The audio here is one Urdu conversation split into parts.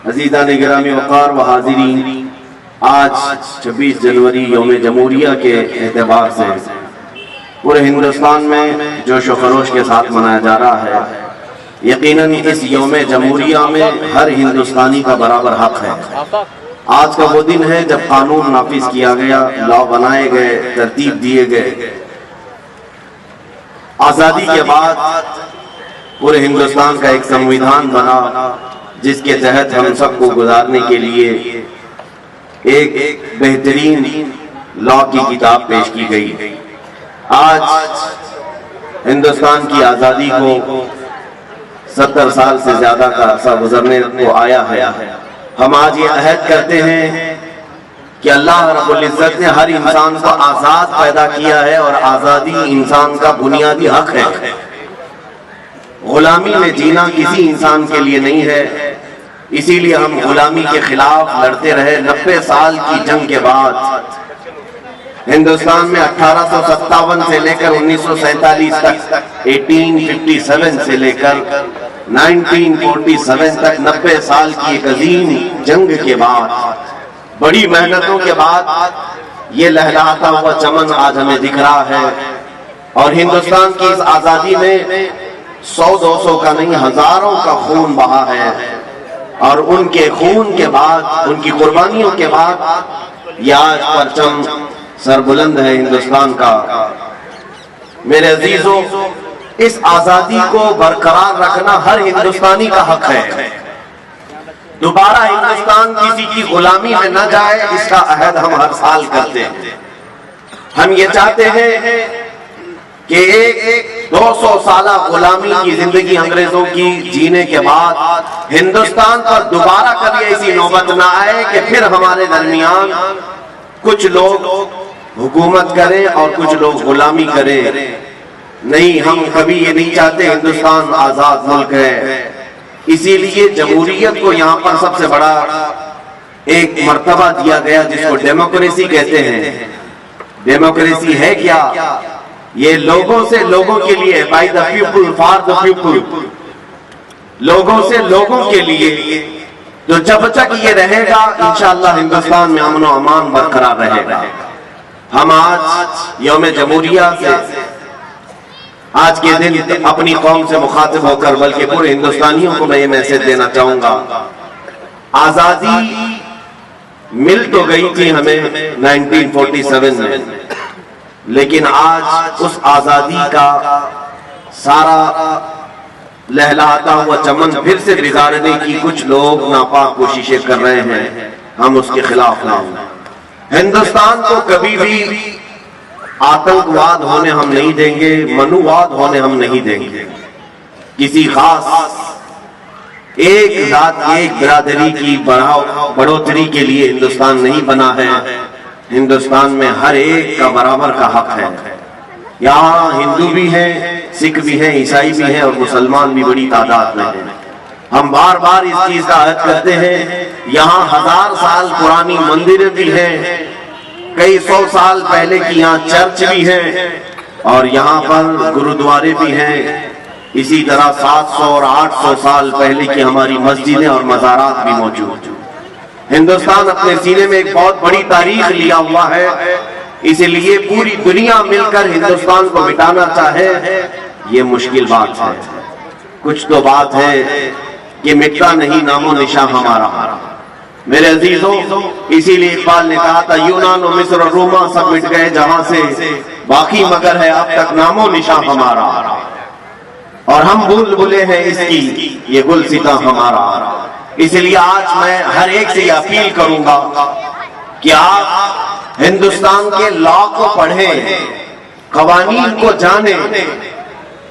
عزیزان گرامی وقار و حاضرین، آج 26 جنوری یوم جمہوریہ کے اعتبار سے پورے ہندوستان میں جوش و خروش کے ساتھ منایا جا رہا ہے۔ یقیناً اس یوم جمہوریہ میں ہر ہندوستانی کا برابر حق ہے۔ آج کا وہ دن ہے جب قانون نافذ کیا گیا، لا بنائے گئے، ترتیب دیے گئے۔ آزادی کے بعد پورے ہندوستان کا ایک سنویدھان بنا جس کے تحت ہم سب کو گزارنے کے لیے ایک بہترین لا کی کتاب پیش کی گئی۔ آج ہندوستان کی آزادی کو 70 سال سے زیادہ کا عرصہ گزرنے کو آیا ہے۔ ہم آج یہ عہد کرتے ہیں کہ اللہ رب العزت نے ہر انسان کو آزاد پیدا کیا ہے اور آزادی انسان کا بنیادی حق ہے۔ غلامی میں جینا کسی انسان کے لیے نہیں ہے، اسی لیے ہم غلامی کے خلاف لڑتے رہے۔ 90 سال کی جنگ کے بعد ہندوستان میں 1857 سے لے کر 1947 تک، 1857 سے لے کر 1947 تک 90 سال کی ایک عظیم جنگ کے بعد، بڑی محنتوں کے بعد یہ لہلاتا ہوا چمن آج ہمیں دکھ رہا ہے۔ اور ہندوستان کی اس آزادی میں 100-200 کا نہیں، ہزاروں کا خون بہا ہے، اور ان کے خون کے بعد، ان کی قربانیوں کے بعد یہ آج پرچم سربلند ہے ہندوستان کا۔ میرے عزیزوں، اس آزادی کو برقرار رکھنا ہر ہندوستانی کا حق ہے۔ دوبارہ ہندوستان کسی کی غلامی میں نہ جائے، اس کا عہد ہم ہر سال کرتے ہیں۔ ہم یہ چاہتے ہیں کہ ایک 200 سالہ غلامی کی زندگی انگریزوں کی جینے کے بعد ہندوستان پر دوبارہ کبھی ایسی نوبت نہ آئے کہ پھر ہمارے درمیان کچھ لوگ حکومت کریں اور کچھ لوگ غلامی کریں۔ نہیں، ہم کبھی یہ نہیں چاہتے۔ ہندوستان آزاد ملک ہے، اسی لیے جمہوریت کو یہاں پر سب سے بڑا ایک مرتبہ دیا گیا جس کو ڈیموکریسی کہتے ہیں۔ ڈیموکریسی ہے کیا؟ یہ لوگوں سے لوگوں کے لیے، by the people for the people, لوگوں سے لوگوں کے لیے۔ تو جب تک یہ رہے گا انشاءاللہ ہندوستان میں امن و امان برقرار رہے گا۔ ہم آج یوم جمہوریہ سے، آج کے دن اپنی قوم سے مخاطب ہو کر بلکہ پورے ہندوستانیوں کو میں یہ میسج دینا چاہوں گا، آزادی مل تو گئی تھی ہمیں 1947 میں، لیکن آج اس آزادی کا سارا لہلاتا ہوا چمن پھر سے بگاڑنے کی کچھ لوگ ناپاک کوششیں کر رہے ہیں۔ ہم اس کے خلاف ہیں۔ ہندوستان کو کبھی بھی آتنکواد ہونے ہم نہیں دیں گے، منوواد ہونے ہم نہیں دیں گے۔ کسی خاص ایک ذات، ایک برادری کی بڑھوتری کے لیے ہندوستان نہیں بنا ہے۔ ہندوستان میں ہر ایک کا برابر کا حق ہے۔ یہاں ہندو بھی ہیں، سکھ بھی ہیں، عیسائی بھی ہیں اور مسلمان بھی بڑی تعداد میں ہیں۔ ہم بار بار اس چیز کا عہد کرتے ہیں۔ یہاں 1000 سال پرانی مندریں بھی ہیں، کئی 100 سال پہلے کی یہاں چرچ بھی ہیں، اور یہاں پر گرودوارے بھی ہیں۔ اسی طرح 700 اور 800 سال پہلے کی ہماری مسجدیں اور مزارات بھی موجود ہیں۔ ہندوستان اپنے سینے میں ایک بہت بڑی تاریخ لیا ہوا ہے، اسی لیے پوری دنیا مل کر ہندوستان کو مٹانا چاہے یہ مشکل بات ہے۔ کچھ تو بات ہے کہ مٹتا نہیں نام و نشاں ہمارا۔ میرے عزیزوں، اسی لیے اقبال نے کہا تھا یونان و مصر اور روما سب مٹ گئے جہاں سے، باقی مگر ہے اب تک نام و نشاں ہمارا، اور ہم بھول بھلے ہیں اس کی یہ گلستاں ہمارا۔ اس لیے آج میں ہر ایک سے یہ اپیل کروں گا کہ آپ ہندوستان کے لا کو پڑھیں، قوانین کو جانیں،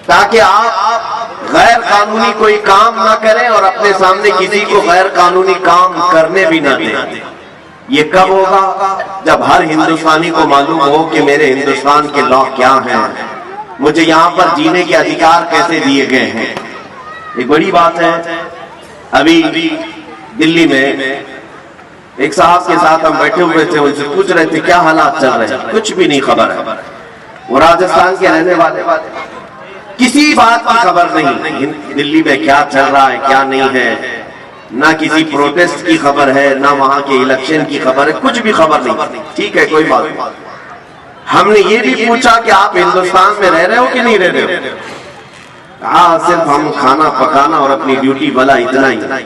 تاکہ آپ غیر قانونی کوئی کام نہ کریں اور اپنے سامنے کسی کو غیر قانونی کام کرنے بھی نہ دیں۔ یہ کب ہوگا؟ جب ہر ہندوستانی کو معلوم ہو کہ میرے ہندوستان کے لا کیا ہیں، مجھے یہاں پر جینے کے ادھیکار کیسے دیے گئے ہیں۔ ایک بڑی بات ہے، ابھی دلی میں ایک صاحب کے ساتھ ہم بیٹھے ہوئے تھے، ان سے پوچھ رہے تھے کیا حالات چل رہے ہیں، کچھ بھی نہیں خبر ہے۔ وہ راجستھان کے رہنے والے، کسی بات کی خبر نہیں، دلی میں کیا چل رہا ہے کیا نہیں ہے۔ نہ کسی پروٹیسٹ کی خبر ہے، نہ وہاں کے الیکشن کی خبر ہے، کچھ بھی خبر نہیں. ٹھیک ہے، کوئی بات نہیں. ہم نے یہ بھی پوچھا کہ آپ ہندوستان میں رہ رہے ہو کہ نہیں رہ رہے ہو. ہاں، صرف ہم کھانا پکانا اور اپنی ڈیوٹی بلا اتنا ہی.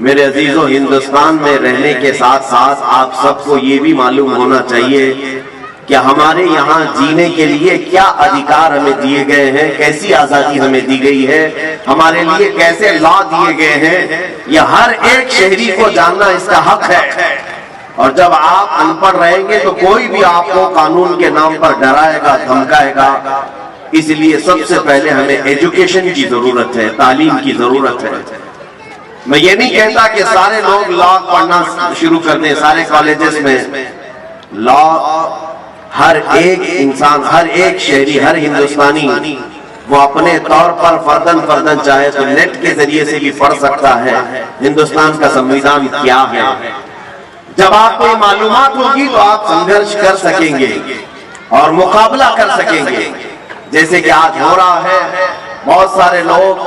میرے عزیزو، ہندوستان میں رہنے کے ساتھ ساتھ آپ سب کو یہ بھی معلوم ہونا چاہیے کہ ہمارے یہاں جینے کے لیے کیا ادھیکار ہمیں دیے گئے ہیں، کیسی آزادی ہمیں دی گئی ہے، ہمارے لیے کیسے لا دیے گئے ہیں. یہ ہر ایک شہری کو جاننا اس کا حق ہے. اور جب آپ ان پڑھ رہیں گے تو کوئی بھی آپ کو قانون کے نام پر ڈرائے گا، دھمکائے گا. اس لیے سب سے پہلے ہمیں ایجوکیشن کی ضرورت ہے، تعلیم کی ضرورت ہے. میں یہ نہیں کہتا کہ سارے لوگ لا پڑھنا شروع کر دیں، سارے کالجز میں لا. ہر ایک انسان، ہر ایک شہری، ہر ہندوستانی وہ اپنے طور پر فردن چاہے تو نیٹ کے ذریعے سے بھی پڑھ سکتا ہے ہندوستان کا سنویدھان کیا ہے. جب آپ کو یہ معلومات ہوگی تو آپ سنگھرش کر سکیں گے اور مقابلہ کر سکیں گے. جیسے کہ آج ہو رہا ہے، بہت سارے لوگ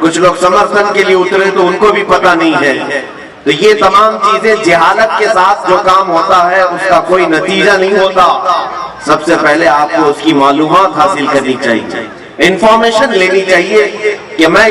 کچھ لوگ سمرتھن کے لیے اترے تو ان کو بھی پتہ نہیں ہے. تو یہ تمام چیزیں جہالت کے ساتھ جو کام ہوتا ہے اس کا کوئی نتیجہ نہیں ہوتا. سب سے پہلے آپ کو اس کی معلومات حاصل کرنی چاہیے، انفارمیشن لینی چاہیے کہ میں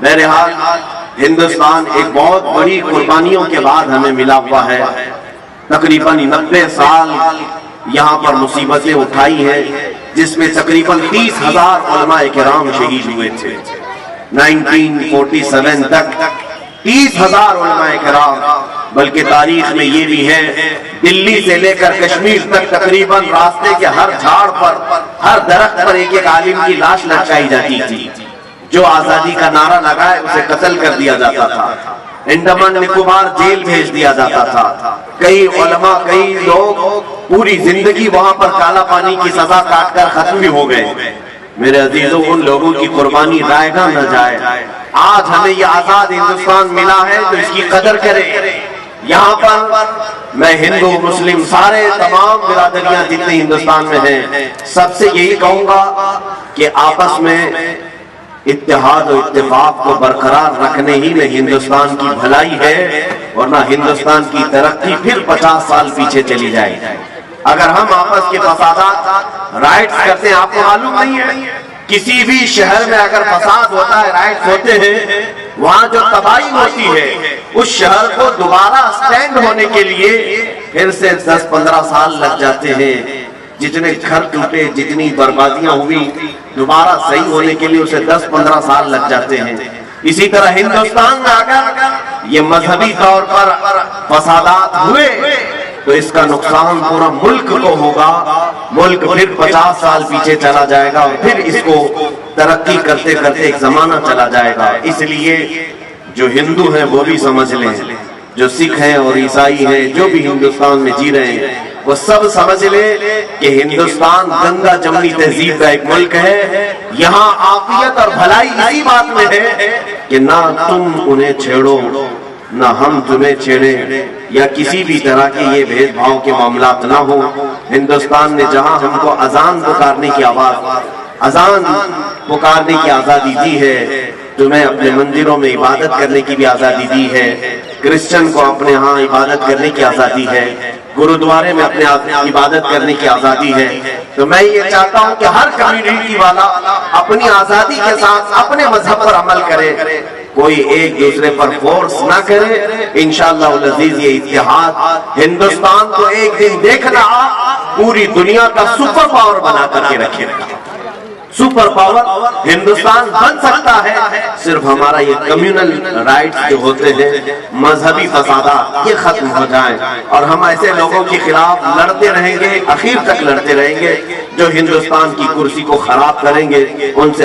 بہرحال ہندوستان ایک بہت بڑی قربانیوں کے بعد ہمیں ملا ہوا ہے. تقریباً 90 سال یہاں پر مصیبتیں اٹھائی ہیں، جس میں تقریباً 30,000 علماء کرام شہید ہوئے تھے. 1947 تک 30,000 علماء کرام. بلکہ تاریخ میں یہ بھی ہے، دلی سے لے کر کشمیر تک تقریباً راستے کے ہر جھاڑ پر، ہر درخت پر ایک ایک عالم کی لاش لٹکائی جاتی تھی. جو آزادی کا نعرہ لگائے اسے قتل کر دیا جاتا تھا. انڈمان نکوبار جیل بھیج دیا جاتا تھا. کئی علماء، کئی لوگ پوری زندگی وہاں پر کالا پانی کی سزا کاٹ کر ختم بھی ہو گئے. میرے عزیزوں، ان لوگوں کی قربانی رائے گاہ نہ جائے. آج ہمیں یہ آزاد ہندوستان ملا ہے تو اس کی قدر کریں. یہاں پر میں ہندو، مسلم، سارے تمام برادریاں جتنے ہندوستان میں ہیں، سب سے یہی کہوں گا کہ آپس میں اتحاد و اتفاق کو برقرار رکھنے ہی میں ہندوستان کی بھلائی ہے، ورنہ ہندوستان کی ترقی پھر 50 سال پیچھے چلی جائے. اگر ہم آپس کے فسادات رائٹس کرتے ہیں، آپ کو معلوم نہیں ہے کسی بھی شہر میں اگر فساد ہوتا ہے، رائٹس ہوتے ہیں، وہاں جو تباہی ہوتی ہے اس شہر کو دوبارہ سٹینڈ ہونے کے لیے پھر سے 10-15 سال لگ جاتے ہیں. جتنے گھر ٹوٹے، جتنی بربادیاں ہوئی، دوبارہ صحیح ہونے کے لیے اسے 10-15 سال لگ جاتے ہیں. اسی طرح ہندوستان میں اگر یہ مذہبی طور پر فسادات ہوئے تو اس کا نقصان پورا ملک کو ہوگا. ملک پھر 50 سال پیچھے چلا جائے گا اور پھر اس کو ترقی کرتے کرتے ایک زمانہ چلا جائے گا. اس لیے جو ہندو ہیں وہ بھی سمجھ لیں، جو سکھ ہیں اور عیسائی ہیں، جو بھی ہندوستان میں جی رہے ہیں، وہ سب سمجھ لیں کہ ہندوستان گنگا جمنی تہذیب کا ایک ملک ہے. یہاں عافیت اور بھلائی اسی بات میں ہے کہ نہ تم انہیں چھیڑو نہ ہم تمہیں چھیڑیں، یا کسی بھی طرح کے یہ بھید بھاؤ کے معاملات نہ ہو. ہندوستان نے جہاں ہم کو اذان پکارنے کی اذان پکارنے کی آزادی دی ہے، تمہیں اپنے مندروں میں عبادت کرنے کی بھی آزادی دی ہے. کرسچن کو اپنے ہاں عبادت کرنے کی آزادی ہے، گرودوارے میں اپنے عبادت کرنے کی آزادی ہے. تو میں یہ چاہتا ہوں کہ ہر کمیونٹی والا اپنی آزادی کے ساتھ اپنے مذہب پر عمل کرے، کوئی ایک دوسرے پر فورس نہ کرے. انشاءاللہ العزیز یہ اتحاد ہندوستان کو ایک دن دیکھنا پوری دنیا کا سپر پاور بنا کر کے رکھے گا. سپر پاور ہندوستان بن سکتا ہے صرف ہمارا یہ کمیونل رائٹس جو ہوتے ہیں، مذہبی فسادات یہ ختم ہو جائیں اور ہم ایسے لوگوں کے خلاف لڑتے رہیں گے، اخیر تک لڑتے رہیں گے جو ہندوستان کی کرسی کو خراب کریں گے. ان سے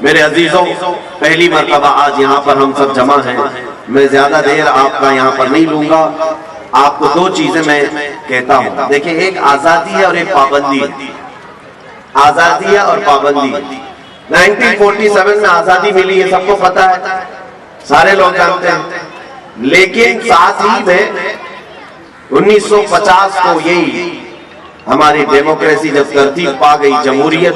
میرے عزیزوں، پہلی مرتبہ آج یہاں پر ہم سب جمع ہیں. میں زیادہ دیر آپ کا یہاں پر نہیں لوں گا. آپ کو دو چیزیں میں کہتا ہوں. دیکھیں، ایک آزادی ہے اور ایک پابندی ہے. آزادی ہے اور پابندی. 1947 میں آزادی ملی ہے، سب کو پتا ہے، سارے لوگ جانتے ہیں. لیکن ساتھ ہی میں 1950 کو یہی ہماری ڈیموکریسی جب ترتیب پا گئی، جمہوریت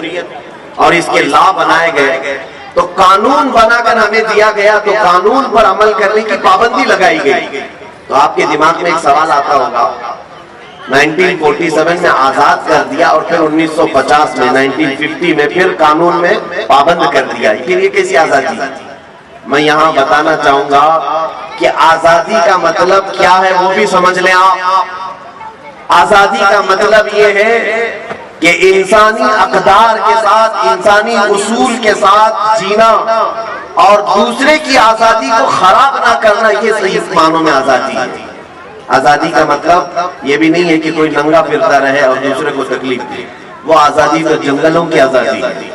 اور اس کے لا بنائے گئے تو قانون بنا کر ہمیں دیا گیا، تو قانون پر عمل کرنے کی پابندی لگائی گئی۔ تو آپ کے دماغ میں ایک سوال آتا ہوگا، 1947 میں آزاد کر دیا اور پھر 1950 میں 1950 میں پھر قانون میں پابند کر دیا، پھر یہ کیسی آزادی؟ میں یہاں بتانا چاہوں گا کہ آزادی کا مطلب کیا ہے وہ بھی سمجھ لیں آپ۔ آزادی کا مطلب یہ ہے کہ انسانی اقدار کے ساتھ، انسانی اصول کے ساتھ جینا اور دوسرے کی آزادی کو خراب نہ کرنا، یہ صحیح معنوں میں آزادی ہے۔ آزادی کا مطلب یہ بھی نہیں ہے کہ کوئی ننگا پھرتا رہے اور دوسرے کو تکلیف دے، وہ آزادی تو جنگلوں کی آزادی ہے،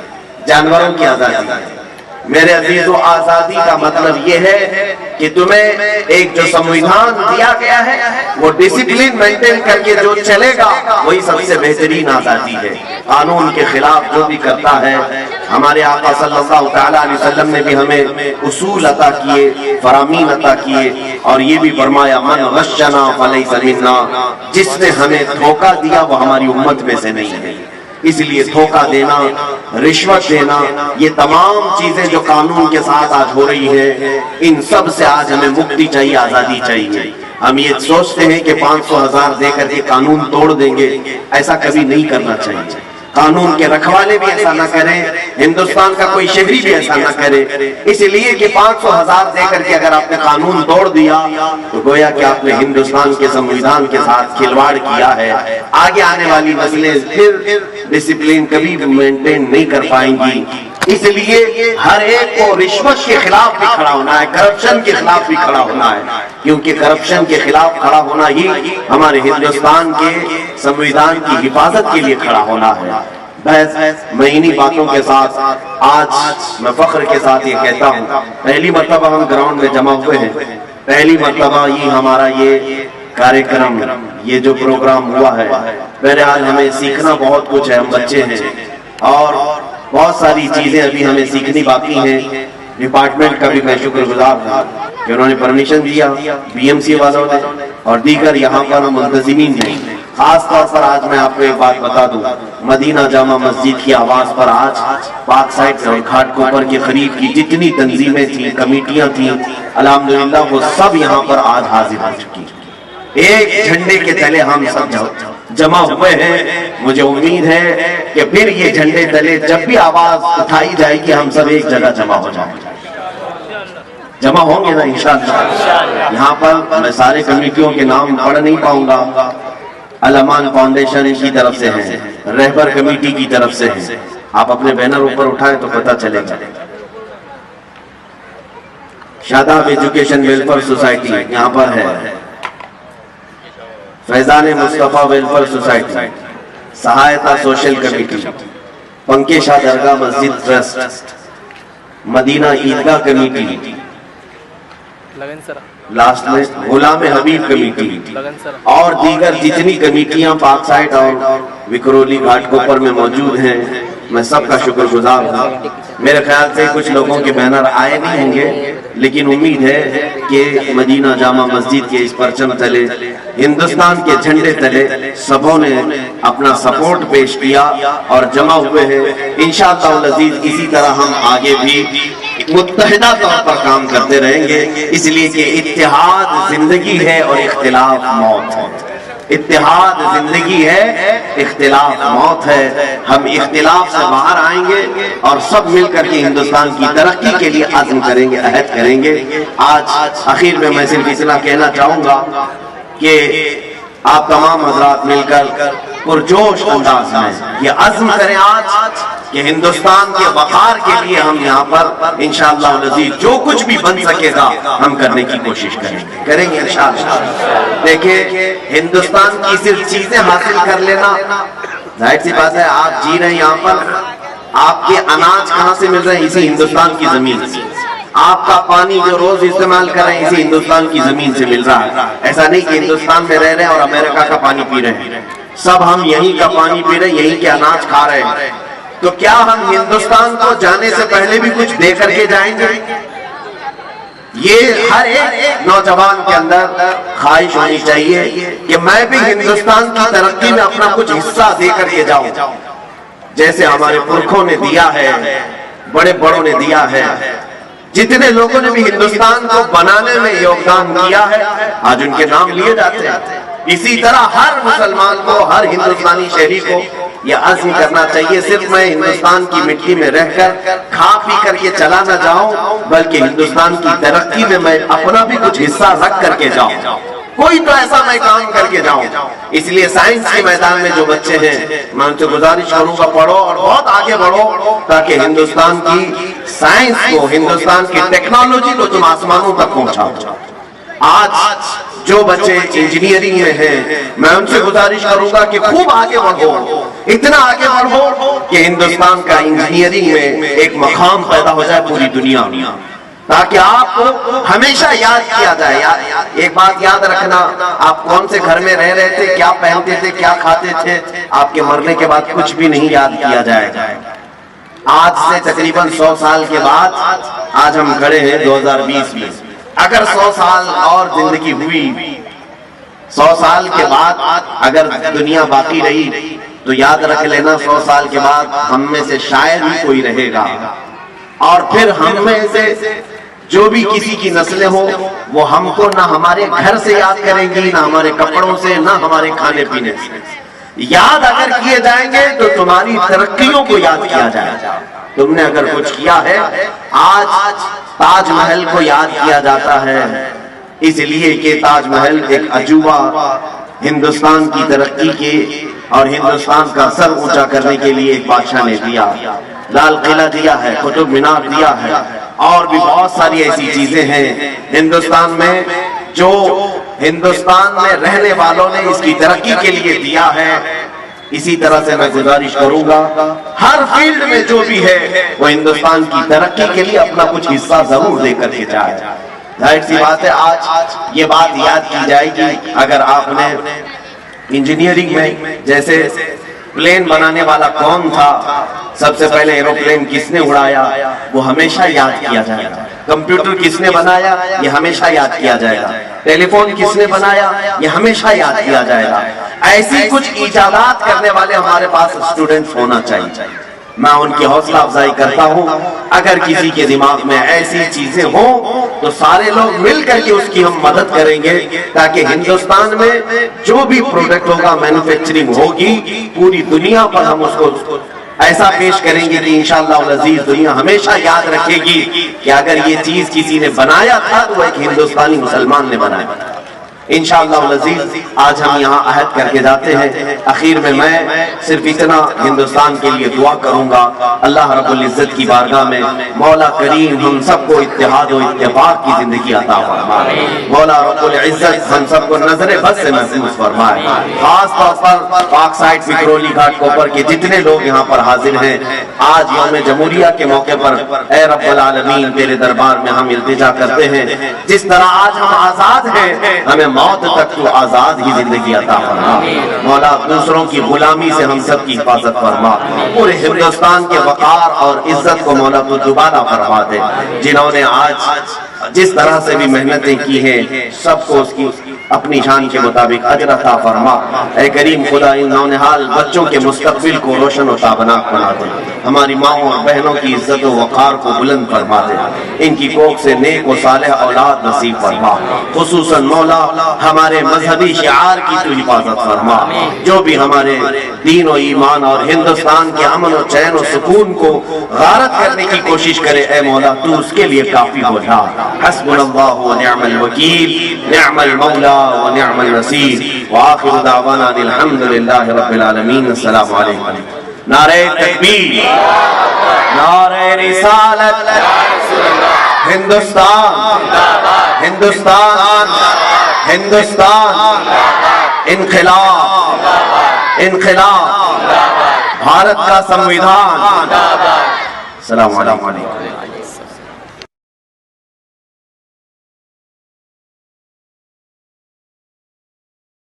جانوروں کی آزادی ہے۔ میرے عزیزو، آزادی کا مطلب یہ ہے کہ تمہیں ایک جو سمویدھان دیا گیا ہے وہ ڈسپلن مینٹین کر کے جو چلے گا وہی سب سے بہترین آزادی ہے۔ قانون کے خلاف جو بھی کرتا ہے، ہمارے آقا صلی اللہ تعالیٰ علیہ وسلم نے بھی ہمیں اصول عطا کیے، فرامین عطا کیے، اور یہ بھی فرمایا من غشنا فلیس منا، جس نے ہمیں دھوکہ دیا وہ ہماری امت میں سے نہیں ہے۔ اس لیے دھوکہ دینا، رشوت دینا، یہ تمام چیزیں جو قانون کے ساتھ آج ہو رہی ہیں، ان سب سے آج ہمیں مکتی چاہیے، آزادی چاہیے۔ ہم یہ سوچتے ہیں کہ 500,000 دے کر کے قانون توڑ دیں گے، ایسا کبھی نہیں کرنا چاہیے۔ قانون کے رکھوالے بھی ایسا نہ کریں، ہندوستان کا کوئی شہری بھی ایسا نہ کرے، اس لیے کہ 500,000 دے کر کے اگر آپ نے قانون توڑ دیا تو گویا کہ آپ نے ہندوستان کے سمویدھان کے ساتھ کھلواڑ کیا ہے۔ آگے آنے والی نسلیں پھر ڈسپلن کبھی مینٹین نہیں کر پائیں گی۔ اس لیے ہر ایک کو رشوت کے خلاف بھی کھڑا ہونا ہے، کرپشن کے خلاف بھی کھڑا ہونا ہے، کیونکہ کرپشن کے خلاف کھڑا ہونا ہی ہمارے ہندوستان کے سمویدھان کی حفاظت کے لیے کھڑا ہونا ہے۔ بس میں انہی باتوں کے ساتھ آج میں فخر کے ساتھ یہ کہتا ہوں، پہلی مرتبہ ہم گراؤنڈ میں جمع ہوئے ہیں، پہلی مرتبہ یہ ہمارا یہ کاریکرم، یہ جو پروگرام ہوا ہے، بہرحال ہمیں سیکھنا بہت کچھ ہے، ہم بچے ہیں اور بہت ساری چیزیں ابھی ہمیں سیکھنی باقی ہیں۔ ڈپارٹمنٹ کا بھی میں شکر گزار ہوں کہ انہوں نے پرمیشن دیا، بی ایم سی والوں نے اور دیگر یہاں پر منتظمین نے۔ خاص طور پر آج میں آپ کو ایک بات بتا دوں، مدینہ جامع مسجد کی آواز پر آج پاک سائٹ اور گھاٹ کوپر کے قریب کی جتنی تنظیمیں تھیں، کمیٹیاں تھیں، الحمدللہ وہ سب یہاں پر آج حاضر ہو چکی ہیں۔ ایک جھنڈے کے تلے ہم سب جمع ہوئے ہیں۔ مجھے امید ہے کہ پھر یہ جھنڈے تلے جب بھی آواز اٹھائی جائے گی ہم سب ایک جگہ جمع ہو جائیں گے، جمع ہوں گے نا انشاءاللہ۔ یہاں پر میں سارے کمیٹیوں کے نام پڑھ نہیں پاؤں گا، الامان فاؤنڈیشن کی طرف سے ہے، رہبر کمیٹی کی طرف سے ہے، آپ اپنے بینر اوپر اٹھائیں تو پتہ چلے گا۔ شاداب ایجوکیشن ویلفیئر سوسائٹی یہاں پر ہے، فیضان مصطفیٰ ویلفیئر سوسائٹی، سہایتا سوشل کمیٹی، پنکیشا درگاہ مسجد ٹرسٹ، مدینہ عیدگاہ کمیٹی، لاسٹ میں غلام حبیب کمیٹی اور دیگر جتنی کمیٹیاں پاک سائٹ اور وکرولی گھاٹ کوپر میں موجود ہیں، میں سب کا شکر گزار ہوں۔ میرے خیال سے کچھ لوگوں کے بینر آئے نہیں ہوں گے، لیکن امید ہے کہ مدینہ جامع مسجد کے اس پرچم تلے، ہندوستان کے جھنڈے تلے سبوں نے اپنا سپورٹ پیش کیا اور جمع ہوئے ہیں۔ انشاءاللہ العزیز اسی طرح ہم آگے بھی متحدہ طور پر کام کرتے رہیں گے، اس لیے کہ اتحاد زندگی ہے اور اختلاف موت ہے۔ اتحاد زندگی ہے، اختلاف موت ہے۔ ہم اختلاف سے باہر آئیں گے اور سب مل کر کے ہندوستان کی ترقی کے لیے عزم کریں گے، عہد کریں گے۔ آج آخر میں صرف اتنا کہنا چاہوں گا کہ آپ تمام حضرات مل کر پرجوش انداز میں یہ عزم کریں آج کہ ہندوستان کے وقار کے لیے ہم یہاں پر انشاءاللہ العزیز جو کچھ بھی بن سکے گا ہم کرنے کی کوشش کریں گے انشاءاللہ۔ دیکھیں، ہندوستان کی صرف چیزیں حاصل کر لینا، ظاہر سی بات ہے آپ جی رہے ہیں یہاں پر، آپ کے اناج کہاں سے مل رہے ہیں؟ اسی ہندوستان کی زمین سے۔ آپ کا پانی جو روز استعمال کر رہے ہیں اسی ہندوستان کی زمین سے مل رہا ہے۔ ایسا نہیں کہ ہندوستان میں رہ رہے ہیں اور امریکہ کا پانی پی رہے ہیں، سب ہم یہیں کا پانی پی رہے ہیں، یہیں کے اناج کھا رہے ہیں۔ تو کیا ہم ہندوستان کو جانے سے پہلے بھی کچھ دے کر کے جائیں گے؟ یہ ہر ایک نوجوان کے اندر خواہش ہونی چاہیے کہ میں بھی ہندوستان کی ترقی میں اپنا کچھ حصہ دے کر کے جاؤں، جیسے ہمارے پرکھوں نے دیا ہے، بڑے بڑوں نے دیا ہے، جتنے لوگوں نے بھی ہندوستان کو بنانے میں یوگدان کیا ہے آج ان کے نام لیے جاتے ہیں۔ اسی طرح ہر مسلمان کو، ہر ہندوستانی شہری کو یہ عزم کرنا چاہیے، صرف میں ہندوستان کی مٹی میں رہ کر کھا پی کر کے چلا نہ جاؤں، بلکہ ہندوستان کی ترقی میں میں اپنا بھی کچھ حصہ رکھ کر کے جاؤں، کوئی تو ایسا میں کام کر کے جاؤں۔ اس لیے سائنس کے میدان میں جو بچے ہیں میں ان سے گزارش کروں گا پڑھو اور بہت آگے بڑھو، تاکہ ہندوستان کی سائنس کو، ہندوستان کی ٹیکنالوجی کو تم آسمانوں تک پہنچاؤ۔ آج جو بچے انجینئرنگ میں ہیں میں ان سے گزارش کروں گا کہ خوب آگے بڑھو، اتنا آگے بڑھو کہ ہندوستان کا انجینئرنگ میں ایک مقام پیدا ہو جائے پوری دنیا میں، تاکہ آپ کو ہمیشہ یاد کیا جائے۔ ایک بات یاد رکھنا، آپ کون سے گھر میں رہ رہے تھے، کیا پہنتے تھے، کیا کھاتے تھے، آپ کے مرنے کے بعد کچھ بھی نہیں یاد کیا جائے گا۔ آج سے تقریباً 100 سال کے بعد آج ہم کھڑے ہیں 2020 میں، اگر 100 سال اور زندگی ہوئی، 100 سال کے بعد اگر دنیا باقی رہی تو یاد رکھ لینا 100 سال کے بعد ہم میں سے شاید ہی کوئی رہے گا، اور پھر ہم میں سے جو بھی کسی کی نسلیں ہوں وہ ہم کو نہ ہمارے گھر سے یاد کریں گی، نہ ہمارے کپڑوں سے، نہ ہمارے کھانے پینے سے۔ یاد اگر کیے جائیں گے تو تمہاری ترقیوں کو یاد کیا جائے گا، تم نے اگر کچھ کیا ہے۔ آج تاج محل کو یاد کیا جاتا ہے اس لیے کہ تاج محل ایک عجوبہ ہندوستان کی ترقی کے اور ہندوستان کا سر اونچا کرنے کے لیے ایک بادشاہ نے دیا، لال قلعہ دیا ہے، قطب مینار دیا ہے، اور بھی بہت ساری ایسی چیزیں ہیں ہندوستان میں جو ہندوستان میں رہنے والوں نے اس کی ترقی کے لیے دیا ہے۔ اسی طرح سے میں گزارش کروں گا ہر فیلڈ میں جو بھی ہے وہ ہندوستان کی ترقی کے لیے اپنا کچھ حصہ ضرور دے کر کے جائے۔ ظاہر سی بات ہے آج یہ بات یاد کی جائے گی، اگر آپ نے انجینئرنگ میں جیسے پلین بنانے والا کون تھا، سب سے پہلے ایروپلین کس نے اڑایا، وہ ہمیشہ یاد کیا جائے گا۔ کمپیوٹر کس نے بنایا، یہ ہمیشہ یاد کیا جائے گا۔ ٹیلی فون کس نے بنایا، یہ ہمیشہ یاد کیا جائے گا۔ ایسی کچھ ایجادات کرنے والے ہمارے پاس اسٹوڈنٹس ہونا چاہیے۔ میں ان کی حوصلہ افزائی کرتا ہوں، اگر کسی کے دماغ میں ایسی چیزیں ہوں تو سارے لوگ مل کر کے اس کی ہم مدد کریں گے، تاکہ ہندوستان میں جو بھی پروڈکٹ ہوگا، مینوفیکچرنگ ہوگی، پوری دنیا پر ہم اس کو ایسا پیش کریں گے کہ انشاءاللہ العزیز دنیا ہمیشہ یاد رکھے گی کہ اگر یہ چیز کسی نے بنایا تھا تو ایک ہندوستانی مسلمان نے بنایا تھا۔ انشاءاللہ العزیز آج ہم یہاں عہد کر کے جاتے ہیں، اخیر میں صرف اتنا ہندوستان کے لیے دعا کروں گا، اللہ رب العزت کی بارگاہ میں مولا کریم ہم سب کو اتحاد و اتفاق کی زندگی عطا فرمائے، مولا رب العزت ہم سب کو نظر بد سے محفوظ فرمائے۔ خاص طور پر پاک سائٹ وکرولی گھاٹ کوپر کے جتنے لوگ یہاں پر حاضر ہیں، آج یوم جمہوریہ کے موقع پر اے رب العالمین تیرے دربار میں ہم التجا کرتے ہیں، جس طرح آج ہم آزاد ہیں، ہمیں موت تک تو آزاد ہی زندگی عطا فرما، مولا دوسروں کی غلامی سے ہم سب کی حفاظت فرما، پورے ہندوستان کے وقار اور عزت کو مولا تو دوبارہ فرما دے۔ جنہوں نے آج جس طرح سے بھی محنتیں کی ہیں سب کو اس کی اپنی شان کے مطابق اجر عطا فرما۔ اے کریم خدا ان نونہال بچوں کے مستقبل کو روشن و تابناک بنا دے، ہماری ماؤں اور بہنوں کی عزت و وقار کو بلند فرما دے، ان کی کوکھ سے نیک و صالح اولاد نصیب فرما، خصوصاً مولا ہمارے مذہبی شعار کی تو حفاظت فرما، جو بھی ہمارے دین و ایمان اور ہندوستان کے امن و چین و سکون کو غارت کرنے کی کوشش کرے، اے مولا تو اس کے لیے کافی ہو جا۔ حسبنا اللہ و نعم الوکیل، نعم المولا و نعم النصیر، وآخر دعوانا الحمد للہ رب العالمین۔ السلام علیکم۔ نعرہ تکبیر، نعرہ رسالت، ہندوستان، ہندوستان، ہندوستان، انقلاب، انقلاب، بھارت کا سمویدھان۔ السلام علیکم۔